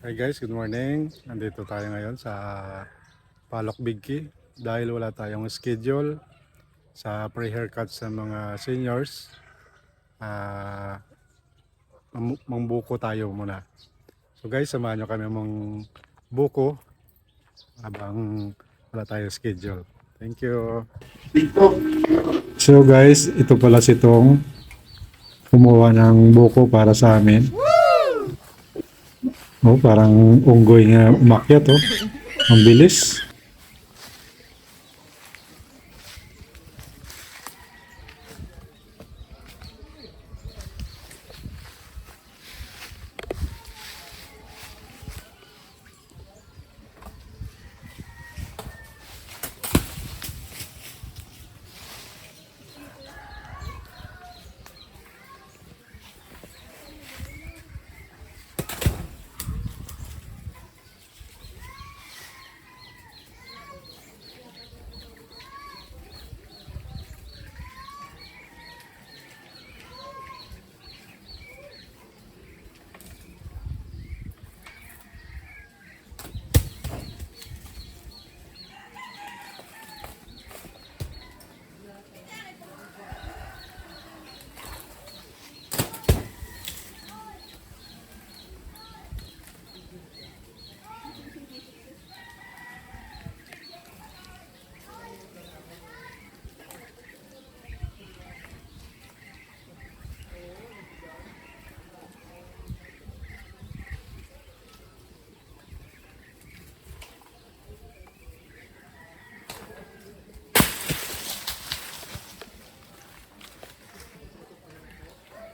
Hi guys, good morning. Nandito tayo ngayon sa Palok Bigki dahil wala tayong schedule sa pre-haircut sa mga seniors. Mangbuko tayo muna. So guys, samahan nyo kami buko habang wala tayong schedule. Thank you. So guys, ito pala si Tong kumuha ng buko para sa amin. Oh, parang unggoy nga umakyat oh. Ang bilis.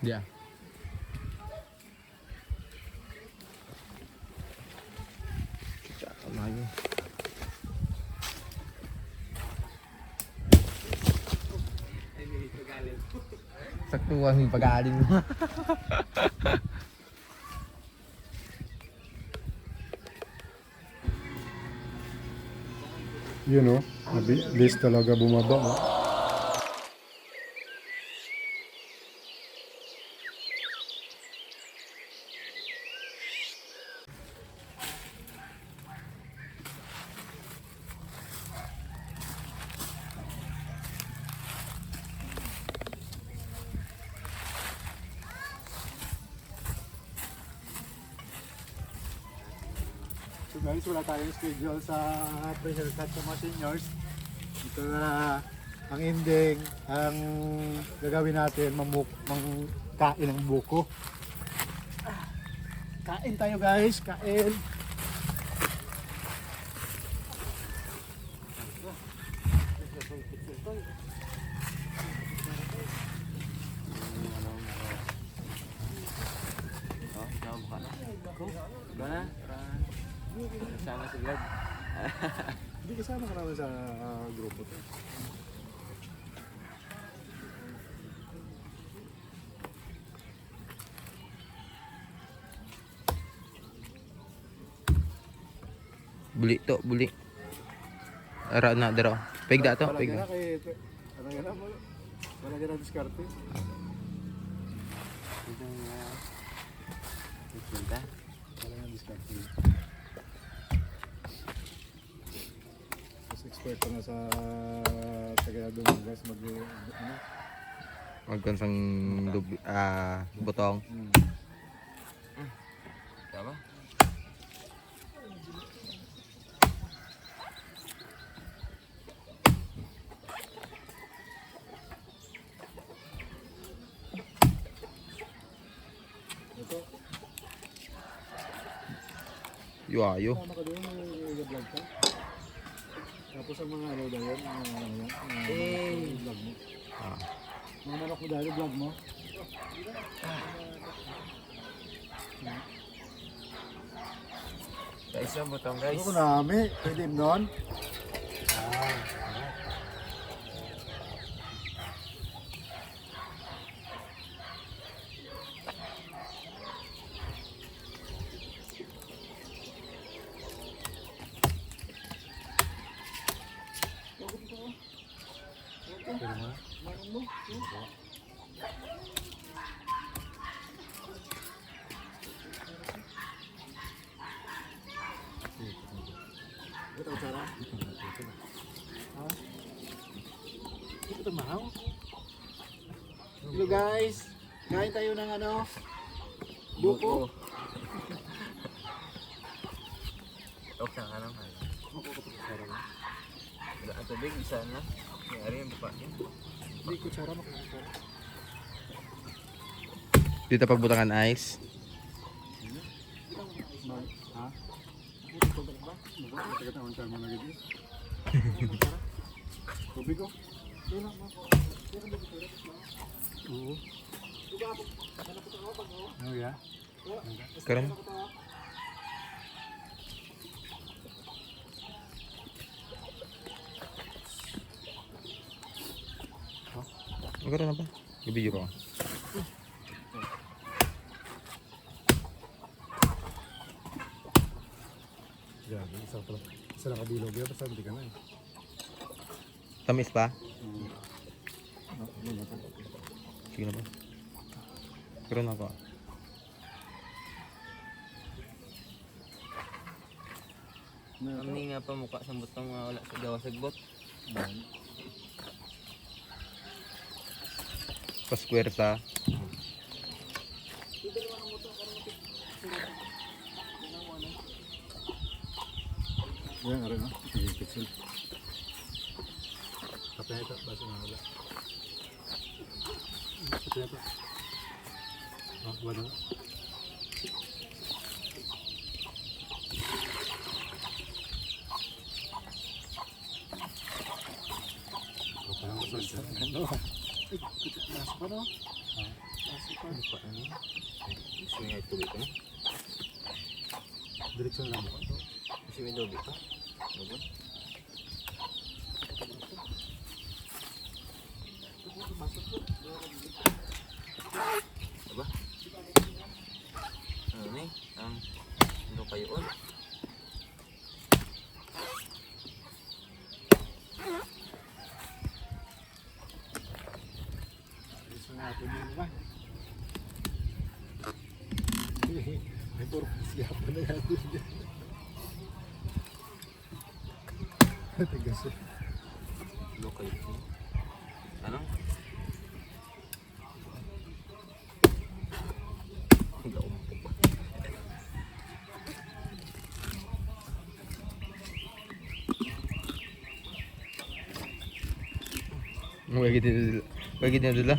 Yeah. Kamayo. Saktuhan yung pag-aaling mo. Yun oh, mabilis talaga bumaba oh. So guys, wala tayong schedule sa pre-haircut sa mga seniors. Ito na ang ending, ang gagawin natin, mangkain ng buko. Kain tayo guys, kain. Sama sa vlog. Hindi kasama ka naman sa grupo to. Buli to, buli. Ara na daro. Pegda to, pegda. Ano yan mo? Wala ka na diskarte. Wala na diskarte. Mas expert ka na sa taga-Dumangas ano? Magkansang butong. Tama? Ito. Ayo. Tama ka doon, i-vlog ka. Tapos ang mga ano dahil, vlog mo. Mga manok mo dahil, vlog mo. Guys, yung butong guys. Ano ko nami? Pwede mo doon? guys. Kain tayo ng ano? Buko. Tok sa kanang kaya. Wala ang tubig, isa na. Mayari yung buka niya. Hindi ko tsara makukuha. Dito pagbutangan ice. Ha? Tubig ko. Oo. Oh ya. Karon. Magkaroon na ba? Ibigyo ko. Grabe, isa lang kabilog yan, basta hindi ka na eh. Tamis pa? Sige na ba? Karoon na ba? Kami nga pa mukha sa butang wala sa gawa sagbot. Paspuwersa. Yan, aray na. Pixel. Kapag ito, basta na wala. Kapag ito. Wala. Nasa pa no? Nasa pa. Ano pa ano? Gusto nga ituloy ko na. Diretso lang mo ito. Kasi may dobi pa. Dobi? Diba? Ano ni? Ano kayo on? Gusto natin yun ba? Ay, puro siyapan na natin dyan. Tigas eh. Ano kayo? Ano? Hindi ako mapupa. Bagi din dulu.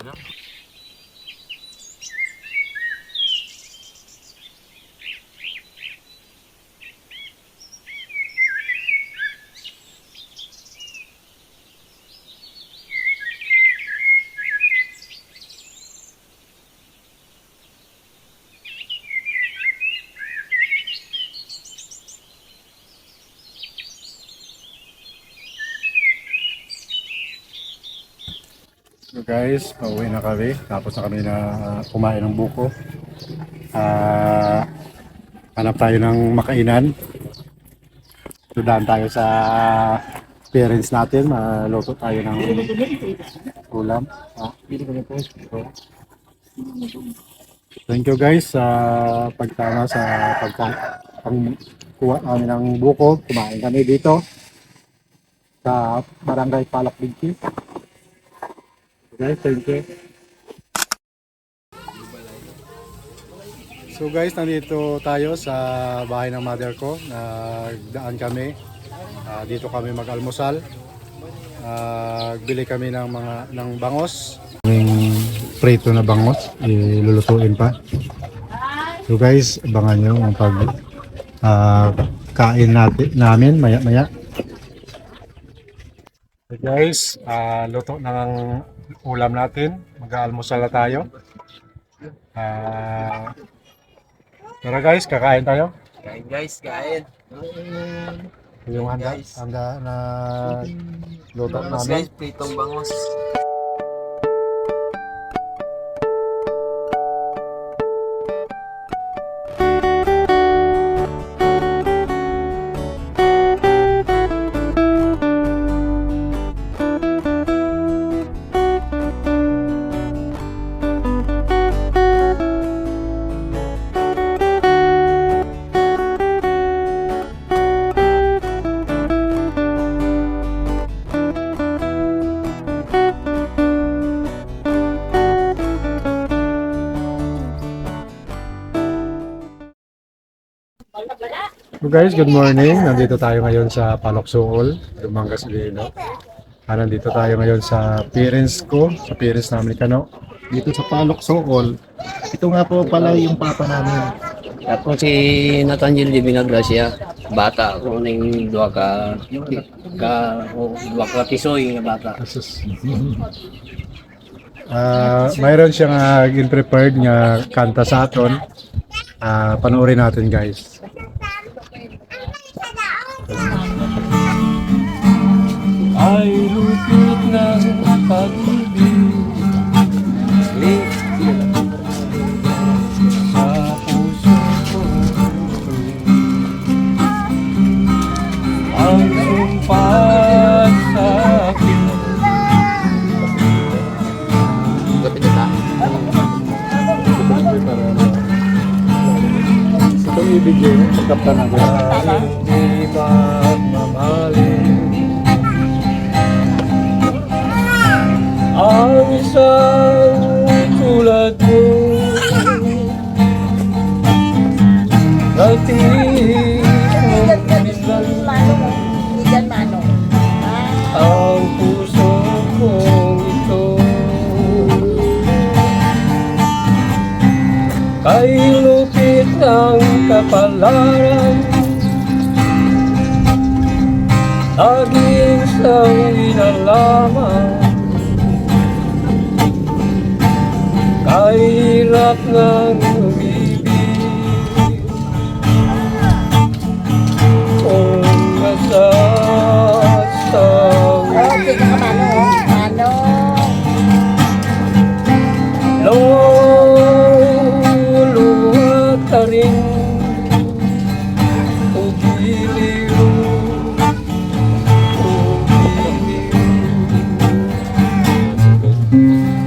Ano? So guys, pauwi na kami. Tapos na kami na kumain ng buko. Hanap tayo ng makainan. Tudaan tayo sa parents natin. Maluto tayo ng ulam. Thank you guys sa pagtama sa pagkuha namin ng buko. Kumain kami dito sa Barangay Palak Bigti. Guys, thank you. So guys, nandito tayo sa bahay ng mother ko. Nagdaan kami. Dito kami mag-almusal. Bili kami ng bangos. Yung prito na bangos, ilulutuin pa. So guys, abangan nyo ang pag kain namin maya-maya. So guys, luto na ng ulam natin. Mag-aalmusal na tayo. Tara guys, kakain tayo. Kain guys, kain. Yung handa na luto Bangos namin. guys, pritong bangos. guys, good morning. Nandito tayo ngayon sa Palok Suol, Dumangas Lino. Nandito tayo ngayon sa parents ko, sa parents namin Kano. Dito sa Palok Suol. Ito nga po pala yung papa namin. Ako si Nathaniel de Vinagracia. Bata ako ng dua ka tisoy nga bata. Mayroon siyang in-prepared nga kanta sa aton. Panoorin natin guys. Ay lupit ng pag-ibig sa puso ko. Ang sumpat sa akin. Lapit na. Itong ibigay, pagkapta na Hindi magmamahalin ang isang tulad mo. Natin ang puso kong ito kay lupit ng kapalaran. Laging siyang inalaman kay hirap ng umibig. Kung masasabi luluha ka rin o giliw.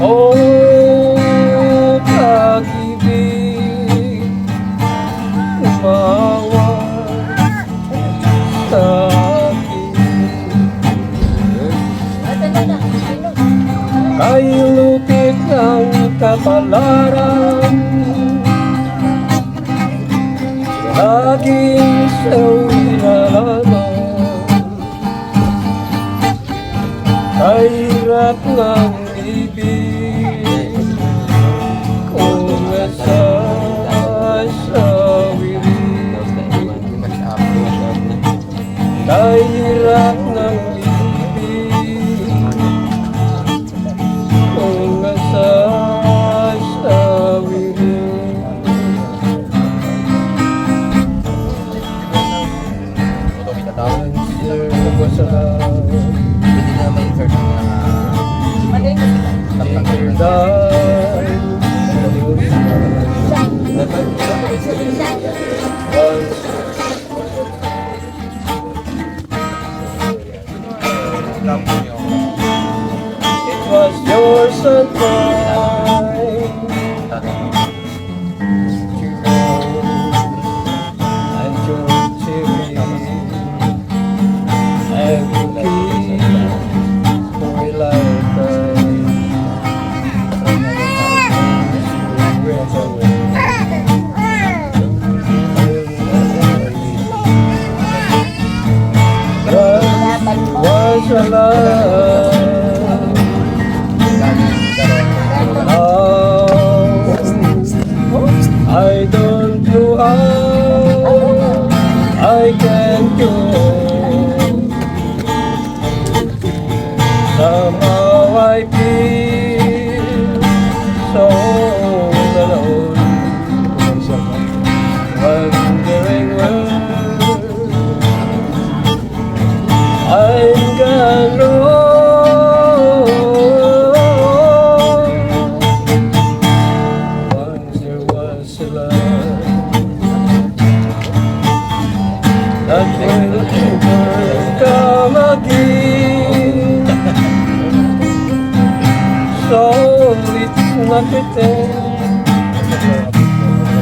Oh, pag-ibig, umawa sa akin. Kay lupit ng kapalaran, laging siyang inalaman kay hirap ng ibig. Kung nasasawi rin kay hirap ng ibig. Kung nasasawi rin ang sirwa sa it was yours and mine to know and your teary and to keep my life was a love. I don't know how I can go. Somehow I feel so alone, wondering where I'm gone wrong. Once there was a love that will never come again. So it's not pretend.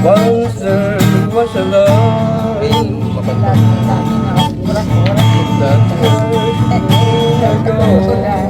Once there was a love that was ago. At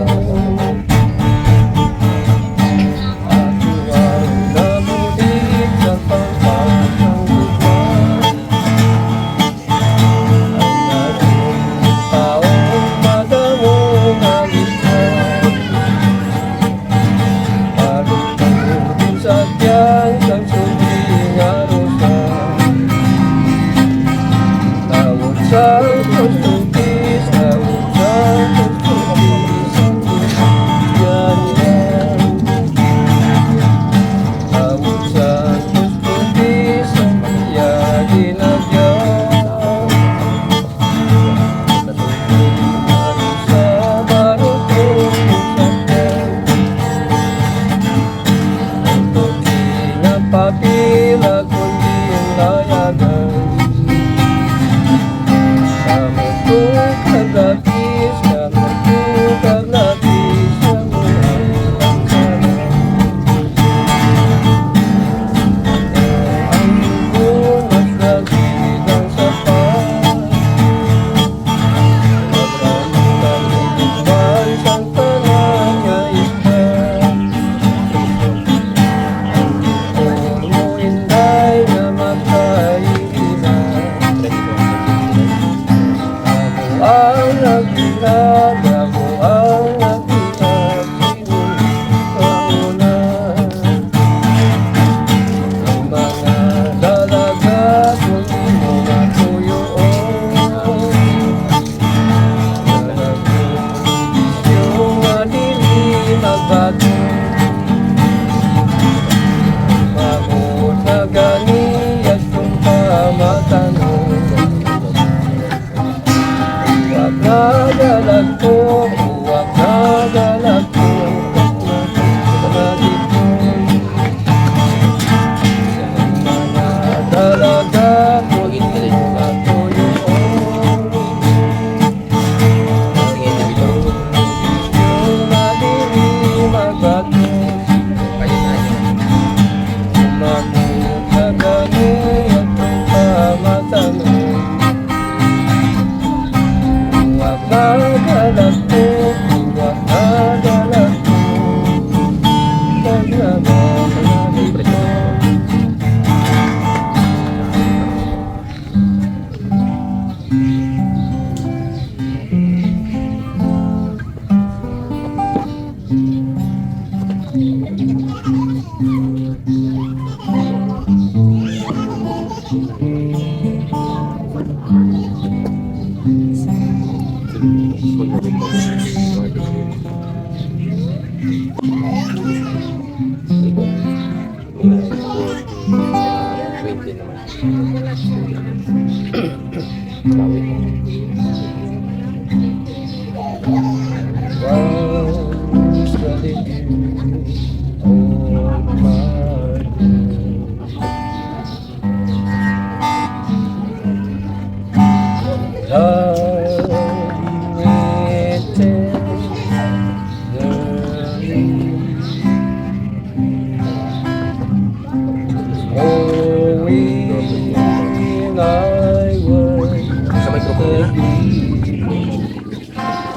Sa microphone na.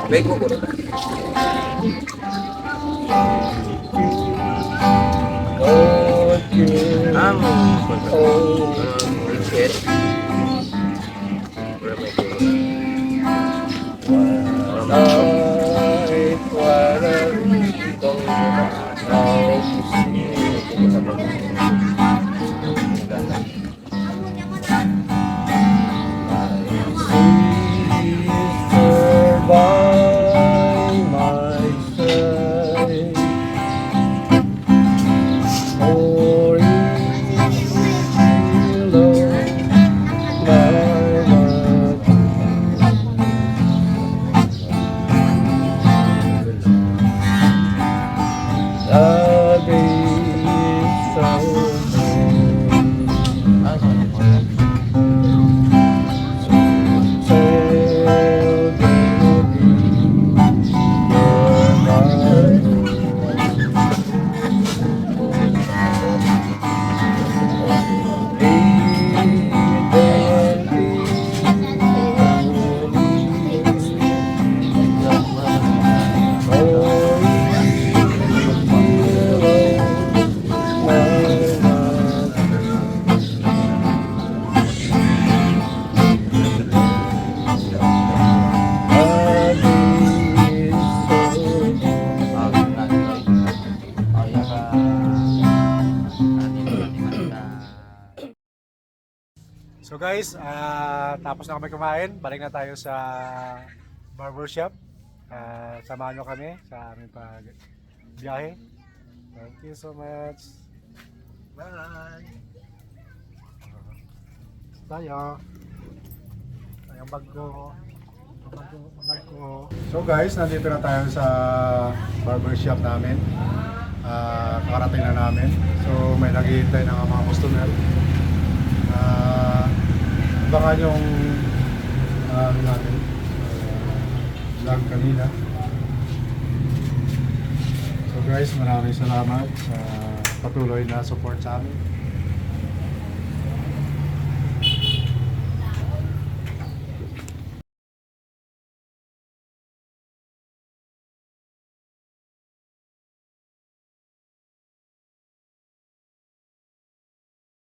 Beg mo ko. Ticket. So guys, tapos na kami kumain. Balik na tayo sa barbershop. Samahan nyo kami sa aming pag-biyahe. Thank you so much. Bye! Tayo. Yung bag ko. Bag ko. So guys, nandito na tayo sa barbershop namin. Kakarating na namin. So may naghihintay ng mga customer. Baka yung natin vlog kanina. So guys, maraming salamat sa patuloy na support sa amin.